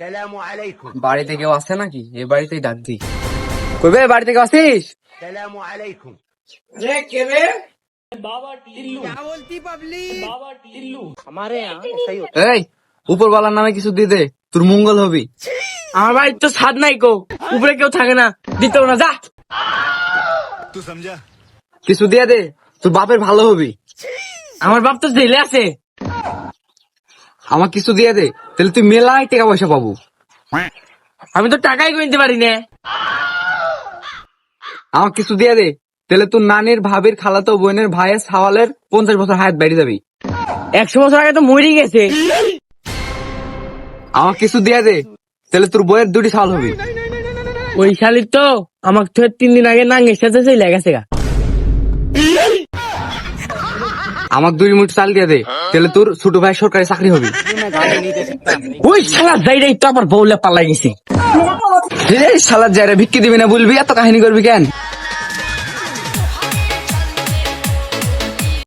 সালামু আলাইকুম। বাড়িতে কেউ আছে নাকি? এ বাড়িতেই ডাক দি। কইবে বাড়িতে কেউ আসিস? সালামু আলাইকুম। রে কে রে? এই উপরওয়ালার নামে কিছু দিয়ে দে, তোর মঙ্গল হবি। আমার বাড়ির তো ছাদ নাই কো, উপরে কেউ থাকে না, দিতেও না, যা। तू समझा? কিছু দিয়ে দে, তোর বাপের ভালো হবি। আমার বাপ তো জেলে আছে। আমার কিছু দিয়ে দে, তাহলে তুই মেলায় টাকা পয়সা পাবো। আমি তো টাকাই কিনতে পারি না। আমার কিছু দিয়ে দে, তাহলে তোর নানির ভাবির খালাতো বোনের ভাইয়ের সাওয়ালের 50 বছর হায়াত বেড়ে যাবি। 100 বছর আগে তো মরে গেছে। আমার কিছু দিয়ে দে, তাহলে তোর বইয়ের 2টি সাল হবে। ওই শালির তো আমাকে তো 3 দিন আগে নাঙ্গের সাথে চলে গেছে গা। আমার 2 মুঠ চাল দিয়ে দে, তাহলে তোর ছোট ভাই সরকারি চাকরি হবে। ওই শালা যাইরাই তো আমার বউলে পালাই গেছে। এই শালা যারা ভিক্ষি দিবি না বলবি, এত কাহিনী করবি কেন?